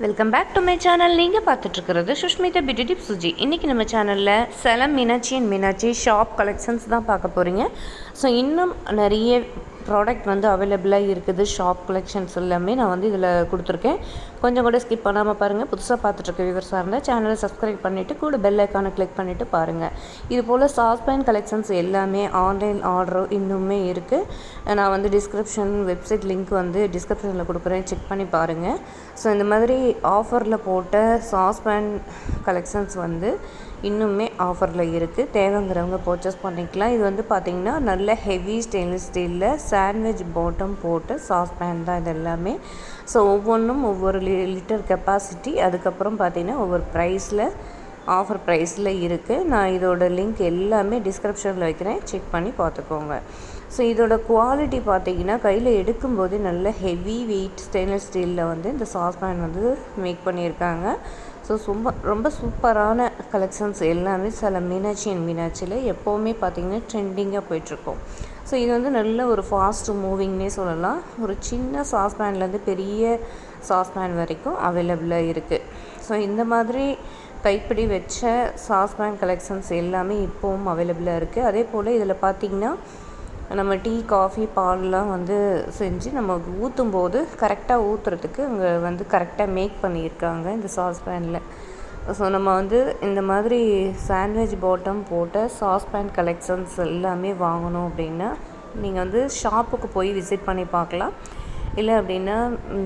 Welcome back to my channel. நீங்கள் பார்த்துட்ருக்கிறது Sushmita beauty tips Suji. இன்றைக்கி நம்ம சேனலில் Salem Meenakshi and Meenakshi shop collections தான் பார்க்க போகிறீங்க. ஸோ இன்னும் நிறைய ப்ராடக்ட் வந்து அவைலபிளாக இருக்குது. ஷாப் கலெக்ஷன்ஸ் எல்லாமே நான் வந்து இதில் கொடுத்துருக்கேன். கொஞ்சம் கூட ஸ்கிப் பண்ணாமல் பாருங்கள். புதுசாக பார்த்துட்ருக்க வியூவர்ஸாக இருந்தால் சேனலை சப்ஸ்கிரைப் பண்ணிவிட்டு கூட பெல் ஐக்கானை கிளிக் பண்ணிவிட்டு பாருங்கள். இது போல் சாஸ்பேன் கலெக்ஷன்ஸ் எல்லாமே ஆன்லைன் ஆர்டர் இன்னுமே இருக்குது. நான் வந்து டிஸ்கிரிப்ஷன் வெப்சைட் லிங்க் வந்து டிஸ்கிரிப்ஷனில் கொடுக்குறேன், செக் பண்ணி பாருங்கள். ஸோ இந்த மாதிரி ஆஃபரில் போட்ட சாஸ்பேன் கலெக்ஷன்ஸ் வந்து இன்னுமே ஆஃபரில் இருக்குது. தேவைங்கிறவங்க பர்ச்சேஸ் பண்ணிக்கலாம். இது வந்து பார்த்திங்கன்னா நல்ல ஹெவி ஸ்டெயின்லெஸ் ஸ்டீலில் சாண்ட்விச் பாட்டம் போட்டு சாஸ்பேன் தான் இது எல்லாமே. ஸோ ஒவ்வொன்றும் ஒவ்வொரு லிட்டர் கெப்பாசிட்டி, அதுக்கப்புறம் பார்த்திங்கன்னா ஒவ்வொரு ப்ரைஸில் ஆஃபர் ப்ரைஸில் இருக்குது. நான் இதோட லிங்க் எல்லாமே டிஸ்கிரிப்ஷனில் வைக்கிறேன், செக் பண்ணி பார்த்துக்கோங்க. ஸோ இதோட குவாலிட்டி பார்த்திங்கன்னா கையில் எடுக்கும்போது நல்ல ஹெவி வெயிட் ஸ்டெயின்லெஸ் ஸ்டீலில் வந்து இந்த சாஸ்பேன் வந்து மேக் பண்ணியிருக்காங்க. ஸோ ரொம்ப சூப்பரான கலெக்ஷன்ஸ் எல்லாமே சில மீனாட்சி அண்ட் மீனாட்சியில் எப்போவுமே பார்த்திங்கன்னா ட்ரெண்டிங்காக போயிட்டுருக்கோம். ஸோ இது வந்து நல்ல ஒரு ஃபாஸ்ட் மூவிங்னே சொல்லலாம். ஒரு சின்ன சாஸ்பேன்லேருந்து பெரிய சாஸ்பேன் வரைக்கும் அவைலபிளாக இருக்குது. ஸோ இந்த மாதிரி கைப்பிடி வச்ச சாஸ்பேன் கலெக்ஷன்ஸ் எல்லாமே இப்போவும் அவைலபிளாக இருக்குது. அதே போல் இதில் பார்த்திங்கன்னா நம்ம டீ, காஃபி, பால்லாம் வந்து செஞ்சு நம்ம ஊற்றும் போது கரெக்டாக ஊற்றுறதுக்கு அங்கே வந்து கரெக்டாக மேக் பண்ணியிருக்காங்க இந்த சாஸ்பேனில். ஸோ நம்ம வந்து இந்த மாதிரி சாண்ட்விச் பாட்டம் போட்ட சாஸ்பேன் கலெக்ஷன்ஸ் எல்லாமே வாங்கணும் அப்படின்னா நீங்கள் வந்து ஷாப்புக்கு போய் விசிட் பண்ணி பார்க்கலாம். இல்லை அப்படின்னா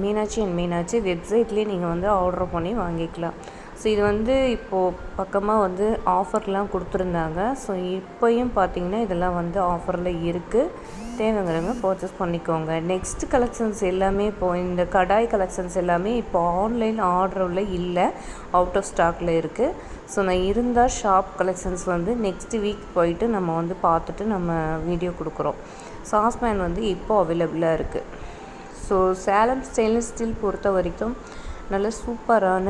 மீனாட்சி அண்ட் மீனாட்சி வெப்சைட்லேயே நீங்கள் வந்து ஆர்டர் பண்ணி வாங்கிக்கலாம். ஸோ இது வந்து இப்போது பக்கமாக வந்து ஆஃபர்லாம் கொடுத்துருந்தாங்க. ஸோ இப்போயும் பார்த்திங்கன்னா இதெல்லாம் வந்து ஆஃபரில் இருக்குது. தேவைங்கிறவங்க பர்ச்சேஸ் பண்ணிக்கோங்க. நெக்ஸ்ட் கலெக்ஷன்ஸ் எல்லாமே இப்போது இந்த கடாய் கலெக்ஷன்ஸ் எல்லாமே இப்போ ஆன்லைன் ஆர்டரில் இல்லை, அவுட் ஆஃப் ஸ்டாக்கில் இருக்குது. ஸோ நான் இருந்தால் ஷாப் கலெக்ஷன்ஸ் வந்து நெக்ஸ்ட் வீக் போயிட்டு நம்ம வந்து பார்த்துட்டு நம்ம வீடியோ கொடுக்குறோம். சாஸ்பேன் வந்து இப்போது அவைலபிளாக இருக்குது. ஸோ சேலம் ஸ்டெயின்லெஸ் ஸ்டீல் பொறுத்த வரைக்கும் நல்ல சூப்பரான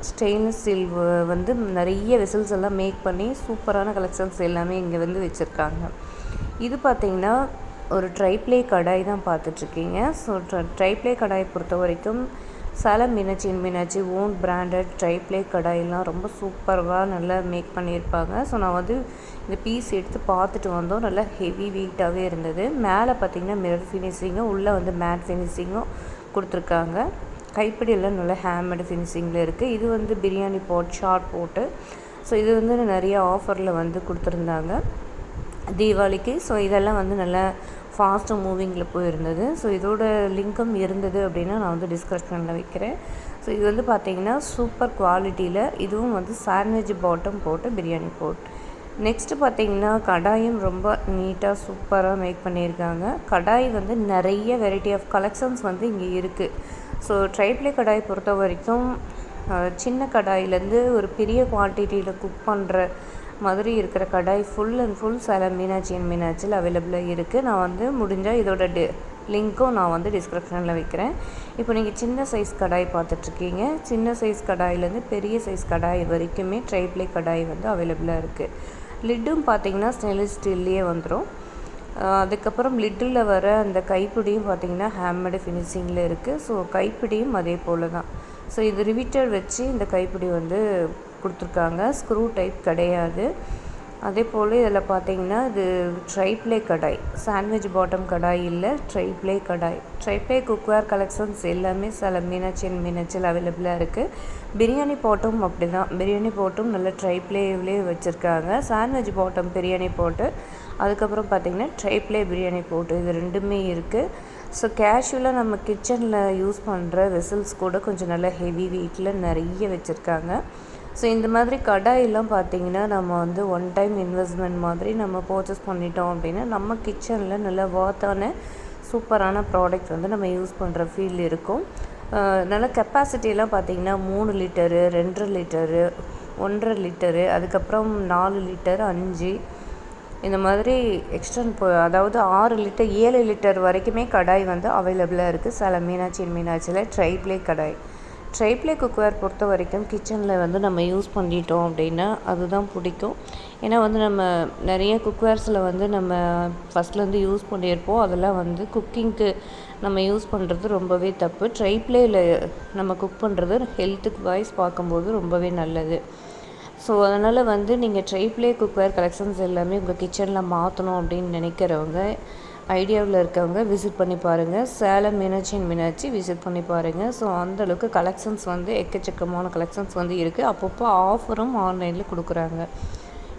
ஸ்டெயின்லெஸ் ஸ்டீல் வந்து நிறைய வெசல்ஸ் எல்லாம் மேக் பண்ணி சூப்பரான கலெக்ஷன்ஸ் எல்லாமே இங்கே வந்து வச்சுருக்காங்க. இது பார்த்திங்கன்னா ஒரு ட்ரைப்ளே கடாய் தான் பார்த்துட்ருக்கீங்க. ஸோ ட்ரைப்ளே கடாயை பொறுத்த வரைக்கும் Salem Meenakshi and Meenakshi own branded triply கடாயெல்லாம் ரொம்ப சூப்பராக நல்லா மேக் பண்ணியிருப்பாங்க. ஸோ நான் வந்து இந்த பீஸ் எடுத்து பார்த்துட்டு வந்தோம். நல்லா ஹெவி வெயிட்டாகவே இருந்தது. மேலே பார்த்திங்கன்னா மிரர் ஃபினிஷிங்கும், உள்ளே வந்து மேட் ஃபினிஷிங்கும் கொடுத்துருக்காங்க. கைப்பிடியெல்லாம் நல்லா ஹேமேடு ஃபினிஷிங்கில் இருக்குது. இது வந்து பிரியாணி பாட் ஷார்ட் போட்டு. ஸோ இது வந்து நிறைய ஆஃபரில் வந்து கொடுத்துருந்தாங்க தீபாவளிக்கு. ஸோ இதெல்லாம் வந்து நல்லா ஃபாஸ்ட்டு மூவிங்கில் போயிருந்தது. ஸோ இதோட லிங்க்கும் இருந்தது அப்படின்னா நான் வந்து டிஸ்கிரிப்ஷனில் வைக்கிறேன். ஸோ இது வந்து பார்த்திங்கன்னா சூப்பர் குவாலிட்டியில், இதுவும் வந்து சாண்ட்விச் பாட்டம் போட்டு பிரியாணி போட். நெக்ஸ்ட்டு பார்த்திங்கன்னா கடாயும் ரொம்ப நீட்டாக சூப்பராக மேக் பண்ணியிருக்காங்க. கடாய் வந்து நிறைய வெரைட்டி ஆஃப் கலெக்ஷன்ஸ் வந்து இங்கே இருக்குது. ஸோ ட்ரைப்ளே கடாய் பொறுத்த வரைக்கும் சின்ன கடாயிலேருந்து ஒரு பெரிய குவான்டிட்டியில் குக் பண்ணுற மாதிரி இருக்கிற கடாய் full and full Salem Meenakshi and மீனாட்சியில் அவைலபிளாக இருக்குது. நான் வந்து முடிஞ்சால் இதோட லிங்க்கும் நான் வந்து டிஸ்கிரிப்ஷனில் வைக்கிறேன். இப்போ நீங்கள் சின்ன சைஸ் கடாய் பார்த்துட்ருக்கீங்க. சின்ன சைஸ் கடாயிலேருந்து பெரிய சைஸ் கடாய் வரைக்குமே ட்ரைப்ளே கடாய் வந்து அவைலபிளாக இருக்குது. லிட்டும் பார்த்திங்கன்னா ஸ்டெயின்லெஸ் ஸ்டீல்லையே வந்துடும். அதுக்கப்புறம் லிட்டில் வர அந்த கைப்பிடியும் பார்த்திங்கன்னா ஹேம்மேடு ஃபினிஷிங்கில் இருக்குது. ஸோ கைப்பிடியும் அதே போல் தான். ஸோ இது ரிவிட்டர் வச்சு இந்த கைப்பிடி வந்து கொடுத்துருக்காங்க, ஸ்க்ரூ டைப் கிடையாது. அதே போல் இதில் பார்த்திங்கன்னா இது ட்ரைப்ளே கடாய், சாண்ட்விச் பாட்டம் கடாய் இல்லை, ட்ரைப்ளே கடாய். ட்ரைப்ளே குக்வேர் கலெக்ஷன்ஸ் எல்லாமே சில மீனாட்சி அண்ட் மீனாட்சியில் அவைலபிளாக இருக்குது. பிரியாணி பாட்டும் அப்படி தான். பிரியாணி பாட்டும் நல்ல ட்ரைப்ளேவிலே வச்சுருக்காங்க. சாண்ட்விச் பாட்டம் பிரியாணி போட்டு, அதுக்கப்புறம் பார்த்திங்கன்னா ட்ரைப்ளே பிரியாணி போட்டு, இது ரெண்டுமே இருக்குது. ஸோ கேஷுவலாக நம்ம கிச்சனில் யூஸ் பண்ணுற வெசல்ஸ் கூட கொஞ்சம் நல்லா ஹெவி வெயிட்டில் நிறைய வச்சுருக்காங்க. ஸோ இந்த மாதிரி கடாயெல்லாம் பார்த்திங்கன்னா நம்ம வந்து ஒன் டைம் இன்வெஸ்ட்மெண்ட் மாதிரி நம்ம பர்ச்சேஸ் பண்ணிட்டோம் அப்படின்னா நம்ம கிச்சனில் நல்ல வர்த்தான சூப்பரான ப்ராடக்ட் வந்து நம்ம யூஸ் பண்ணுற ஃபீல் இருக்கும். நல்ல கெப்பாசிட்டியெல்லாம் பார்த்திங்கன்னா 3 லிட்டரு, 2.5 லிட்டரு, 1.5 லிட்டரு, அதுக்கப்புறம் 4 லிட்டர், 5 இந்த மாதிரி எக்ஸ்டெண்ட் அதாவது 6 லிட்டர் 7 லிட்டர் வரைக்குமே கடாய் வந்து அவைலபிளாக இருக்குது சேலம் மீனாட்சி அண்ட் மீனாட்சியில் ட்ரைப்ளே கடாய். ட்ரைப்ளே குக்வேர் பொறுத்த வரைக்கும் கிச்சனில் வந்து நம்ம யூஸ் பண்ணிட்டோம் அப்படின்னா அதுதான் பிடிக்கும். ஏன்னா வந்து நம்ம நிறைய குக்வேர்ஸில் வந்து நம்ம ஃபஸ்ட்லேருந்து யூஸ் பண்ணியிருப்போம். அதெல்லாம் வந்து குக்கிங்க்கு நம்ம யூஸ் பண்ணுறது ரொம்பவே தப்பு. ட்ரைப்ளேயில் நம்ம குக் பண்ணுறது ஹெல்த்துக்கு வைஸ் பார்க்கும்போது ரொம்பவே நல்லது. ஸோ அதனால் வந்து நீங்கள் ட்ரைப்ளே குக்வேர் கலெக்ஷன்ஸ் எல்லாமே உங்கள் கிச்சனில் மாற்றணும் அப்படின்னு நினைக்கிறவங்க, ஐடியாவில் இருக்கவங்க விசிட் பண்ணி பாருங்கள். சேலம் மீனாட்சி விசிட் பண்ணி பாருங்கள். ஸோ அந்தளவுக்கு கலெக்ஷன்ஸ் வந்து எக்கச்சக்கமான கலெக்ஷன்ஸ் வந்து இருக்குது. அப்பப்போ ஆஃபரும் ஆன்லைனில் கொடுக்குறாங்க.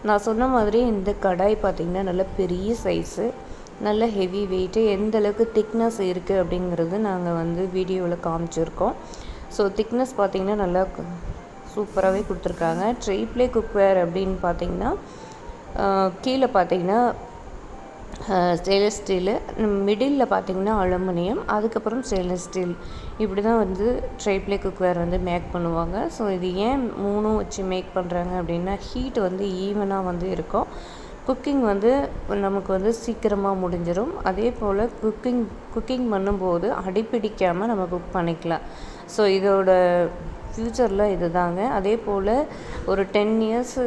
நான் சொன்ன மாதிரி இந்த கடாய் பார்த்திங்கன்னா நல்ல பெரிய சைஸு, நல்ல ஹெவி வெயிட்டு, எந்த அளவுக்கு திக்னஸ் இருக்குது அப்படிங்கிறது நாங்கள் வந்து வீடியோவில் காமிச்சிருக்கோம். ஸோ திக்னஸ் பார்த்திங்கன்னா நல்லா சூப்பராகவே கொடுத்துருக்காங்க. ட்ரைப்ளே குக்வேர் அப்படின்னு பார்த்திங்கன்னா கீழே பார்த்திங்கன்னா ஸ்டெயின்லெஸ் ஸ்டீலு, மிடில் பார்த்திங்கன்னா அலுமினியம், அதுக்கப்புறம் ஸ்டெயின்லெஸ் ஸ்டீல், இப்படி தான் வந்து ட்ரைப்ளே குக்வேர் வந்து மேக் பண்ணுவாங்க. ஸோ இது ஏன் 3ம் வச்சு மேக் பண்ணுறாங்க அப்படின்னா ஹீட் வந்து ஈவனாக வந்து இருக்கும். குக்கிங் வந்து நமக்கு வந்து சீக்கிரமாக முடிஞ்சிடும். அதே போல் குக்கிங் பண்ணும்போது அடிப்பிடிக்காமல் நம்ம குக் பண்ணிக்கலாம். ஸோ இதோட ஃப்யூச்சரில் இது தாங்க. அதே போல் ஒரு 10 இயர்ஸ்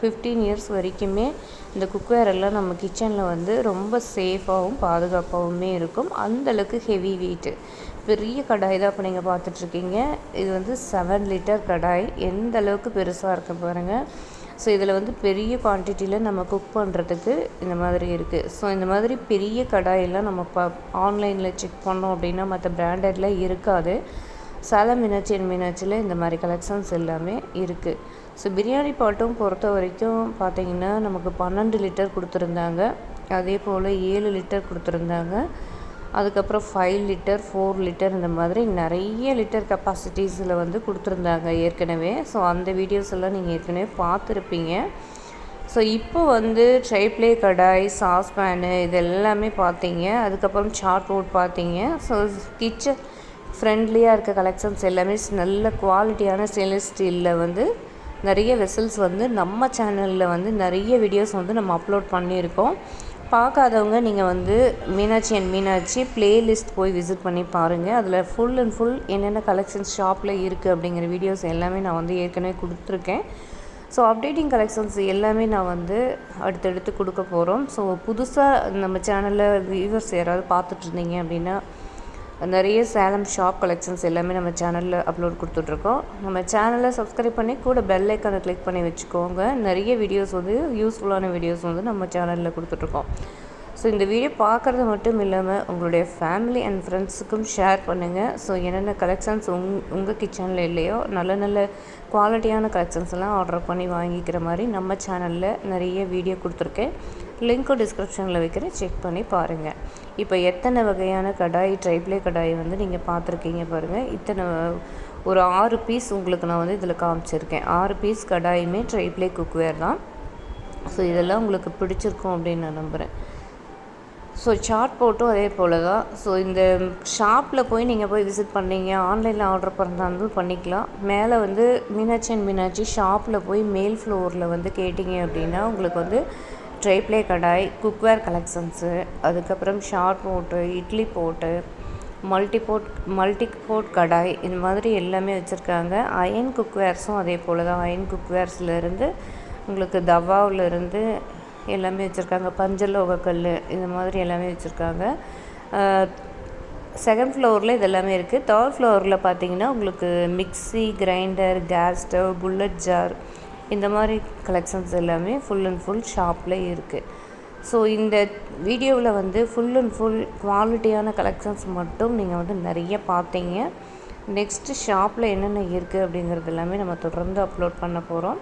15 இயர்ஸ் வரைக்குமே இந்த குக்வேர் எல்லாம் நம்ம கிச்சனில் வந்து ரொம்ப சேஃபாகவும் பாதுகாப்பாகவுமே இருக்கும். அந்தளவுக்கு ஹெவி வெயிட்டு பெரிய கடாய் தான் இப்போ நீங்கள் பார்த்துட்ருக்கீங்க. இது வந்து 7 லிட்டர் கடாய். எந்த அளவுக்கு பெருசாக இருக்கு பாருங்கள். ஸோ இதில் வந்து பெரிய குவான்டிட்டியில் நம்ம குக் பண்ணுறதுக்கு இந்த மாதிரி இருக்குது. ஸோ இந்த மாதிரி பெரிய கடாயெல்லாம் நம்ம ஆன்லைனில் செக் பண்ணோம் அப்படின்னா மற்ற பிராண்டடில் இருக்காது. சேலம் மீனாட்சியில் இந்த மாதிரி கலெக்ஷன்ஸ் எல்லாமே இருக்குது. ஸோ பிரியாணி பாட்டும் பொறுத்த வரைக்கும் பார்த்திங்கன்னா நமக்கு 12 லிட்டர் கொடுத்துருந்தாங்க. அதே போல் 7 லிட்டர் கொடுத்துருந்தாங்க. அதுக்கப்புறம் 5 லிட்டர் 4 லிட்டர் இந்த மாதிரி நிறைய லிட்டர் கெப்பாசிட்டிஸில் வந்து கொடுத்துருந்தாங்க ஏற்கனவே. ஸோ அந்த வீடியோஸ் எல்லாம் நீங்கள் ஏற்கனவே பார்த்துருப்பீங்க. ஸோ இப்போ வந்து ட்ரைப்ளே கடாய், சாஸ்பேனு இது எல்லாமே பார்த்தீங்க. அதுக்கப்புறம் சாட் போர்ட் பார்த்தீங்க. ஸோ கிச்சன் ஃப்ரெண்ட்லியாக இருக்க கலெக்ஷன்ஸ் எல்லாமே நல்ல குவாலிட்டியான ஸ்டெயின்லெஸ் ஸ்டீலில் வந்து நிறைய வெசல்ஸ் வந்து நம்ம சேனலில் வந்து நிறைய வீடியோஸ் வந்து நம்ம அப்லோட் பண்ணியிருக்கோம். பார்க்காதவங்க நீங்கள் வந்து மீனாட்சி ப்ளேலிஸ்ட் போய் விசிட் பண்ணி பாருங்கள். அதில் ஃபுல் அண்ட் ஃபுல் என்னென்ன கலெக்ஷன்ஸ் ஷாப்பில் இருக்குது அப்படிங்கிற வீடியோஸ் எல்லாமே நான் வந்து ஏற்கனவே கொடுத்துருக்கேன். ஸோ அப்டேட்டிங் கலெக்ஷன்ஸ் எல்லாமே நான் வந்து அடுத்தடுத்து கொடுக்க போகிறோம். ஸோ புதுசாக நம்ம சேனலில் வியூவர்ஸ் யாராவது பார்த்துட்ருந்தீங்க அப்படின்னா நிறைய சேலம் ஷாப் கலெக்ஷன்ஸ் எல்லாமே நம்ம சேனலில் அப்லோட் கொடுத்துட்ருக்கோம். நம்ம சேனலை சப்ஸ்கிரைப் பண்ணி கூட பெல் ஐக்கானை கிளிக் பண்ணி வச்சுக்கோங்க. நிறைய வீடியோஸ் வந்து யூஸ்ஃபுல்லான வீடியோஸ் வந்து நம்ம சேனலில் கொடுத்துட்ருக்கோம். ஸோ இந்த வீடியோ பார்க்குறது மட்டும் இல்லாமல் உங்களுடைய ஃபேமிலி அண்ட் ஃப்ரெண்ட்ஸுக்கும் ஷேர் பண்ணுங்கள். ஸோ என்னென்ன கலெக்ஷன்ஸ் உங்கள் கிச்சனில் இல்லையோ நல்ல குவாலிட்டியான கலெக்ஷன்ஸ் எல்லாம் ஆர்டர் பண்ணி வாங்கிக்கிற மாதிரி நம்ம சேனலில் நிறைய வீடியோ கொடுத்துருக்கேன். லிங்க்கும் டிஸ்கிரிப்ஷனில் வைக்கிறேன், செக் பண்ணி பாருங்கள். இப்போ எத்தனை வகையான கடாய், ட்ரைப்ளே கடாய் வந்து நீங்கள் பார்த்துருக்கீங்க பாருங்கள். இத்தனை ஒரு 6 பீஸ் உங்களுக்கு நான் வந்து இதில் காமிச்சிருக்கேன். 6 பீஸ் கடாயுமே ட்ரைப்ளே குக்வேர் தான். ஸோ இதெல்லாம் உங்களுக்கு பிடிச்சிருக்கும் அப்படின்னு நான் நம்புகிறேன். ஸோ சாட் போட்டும் அதே போல் தான். ஸோ இந்த ஷாப்பில் போய் நீங்கள் போய் விசிட் பண்ணீங்க, ஆன்லைனில் ஆர்டர் பண்ணுறாலும் பண்ணிக்கலாம். மேலே வந்து மீனாட்சி ஷாப்பில் போய் மேல் ஃப்ளோரில் வந்து கேட்டிங்க அப்படின்னா உங்களுக்கு வந்து ட்ரைப்ளே கடாய், குக்வேர் கலெக்ஷன்ஸு, அதுக்கப்புறம் ஷார்ட் போட்டு, இட்லி போட்டு, மல்டி போட் கடாய், இந்த மாதிரி எல்லாமே வச்சுருக்காங்க. அயன் குக்வேர்ஸும் அதே போல் தான். அயன் குக்வேர்ஸ்லேருந்து உங்களுக்கு தவாவிலேருந்து எல்லாமே வச்சுருக்காங்க. பஞ்சலோக கல் இந்த மாதிரி எல்லாமே வச்சுருக்காங்க. செகண்ட் ஃப்ளோரில் இது எல்லாமே இருக்குது. தேர்ட் ஃப்ளோரில் பார்த்தீங்கன்னா உங்களுக்கு mixie, grinder, gas stove, bullet jar, இந்த மாதிரி கலெக்ஷன்ஸ் எல்லாமே ஃபுல் அண்ட் ஃபுல் ஷாப்பில் இருக்குது. ஸோ இந்த வீடியோவில் வந்து ஃபுல் அண்ட் ஃபுல் குவாலிட்டியான கலெக்ஷன்ஸ் மட்டும் நீங்கள் வந்து நிறைய பார்த்தீங்க. நெக்ஸ்ட்டு ஷாப்பில் என்னென்ன இருக்குது அப்படிங்கிறது எல்லாமே நம்ம தொடர்ந்து அப்லோட் பண்ண போகிறோம்.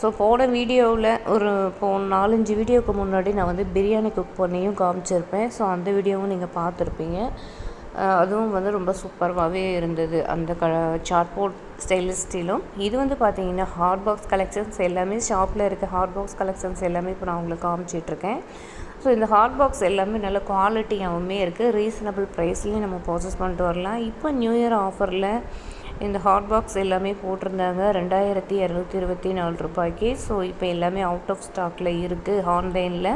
ஸோ போன வீடியோவில் ஒரு 4-5 வீடியோவுக்கு முன்னாடி நான் வந்து பிரியாணி குக் பண்ணியும் காமிச்சிருப்பேன். ஸோ அந்த வீடியோவும் நீங்கள் பார்த்துருப்பீங்க. அதுவும் வந்து ரொம்ப சூப்பராகவே இருந்தது. அந்த சார்ட்போர்ட் ஸ்டெயின்லெஸ் ஸ்டீலும். இது வந்து பார்த்தீங்கன்னா ஹாட் பாக்ஸ் கலெக்ஷன்ஸ் எல்லாமே ஷாப்பில் இருக்க ஹாட் பாக்ஸ் கலெக்ஷன்ஸ் எல்லாமே இப்போ நான் உங்களுக்கு காமிச்சிட்ருக்கேன். ஸோ இந்த ஹாட் பாக்ஸ் எல்லாமே நல்ல குவாலிட்டியாகவுமே இருக்குது. ரீசனபிள் ப்ரைஸ்லேயும் நம்ம ப்ராசஸ் பண்ணிட்டு வரலாம். இப்போ நியூ இயர் ஆஃபரில் இந்த ஹாட் பாக்ஸ் எல்லாமே போட்டிருந்தாங்க 2224 ரூபாய்க்கு. ஸோ இப்போ எல்லாமே அவுட் ஆஃப் ஸ்டாக்கில் இருக்குது ஆன்லைனில்.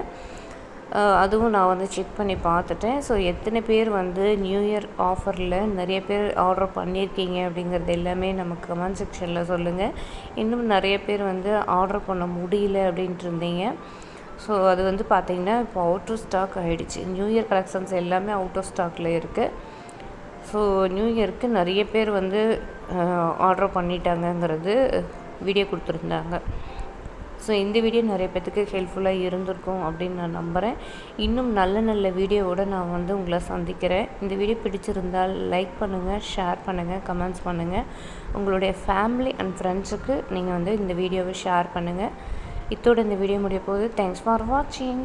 அதுவும் நான் வந்து செக் பண்ணி பார்த்துட்டேன். ஸோ எத்தனை பேர் வந்து நியூ இயர் ஆஃபரில் நிறைய பேர் ஆர்டர் பண்ணியிருக்கீங்க அப்படிங்கிறது எல்லாமே நமக்கு கமெண்ட் செக்ஷனில் சொல்லுங்கள். இன்னும் நிறைய பேர் வந்து ஆர்டர் பண்ண முடியல அப்படின்ட்டு இருந்தீங்க. ஸோ அது வந்து பார்த்திங்கன்னா இப்போ அவுட் ஆஃப் ஸ்டாக் ஆகிடுச்சு. நியூ இயர் கலெக்ஷன்ஸ் எல்லாமே அவுட் ஆஃப் ஸ்டாக்கில் இருக்குது. ஸோ நியூ இயருக்கு நிறைய பேர் வந்து ஆர்டர் பண்ணிட்டாங்கங்கிறது வீடியோ கொடுத்துருந்தாங்க. ஸோ இந்த வீடியோ நிறைய பேர்த்துக்கு ஹெல்ப்ஃபுல்லாக இருந்திருக்கும் அப்படின்னு நான் நம்புகிறேன். இன்னும் நல்ல நல்ல வீடியோவோடு நான் வந்து உங்களை சந்திக்கிறேன். இந்த வீடியோ பிடிச்சிருந்தால் லைக் பண்ணுங்கள், ஷேர் பண்ணுங்கள், கமெண்ட்ஸ் பண்ணுங்கள். உங்களுடைய ஃபேமிலி அண்ட் ஃப்ரெண்ட்ஸுக்கு நீங்கள் வந்து இந்த வீடியோவை ஷேர் பண்ணுங்கள். இத்தோடு இந்த வீடியோ முடிய போகுது. தேங்க்ஸ் ஃபார் வாட்சிங்.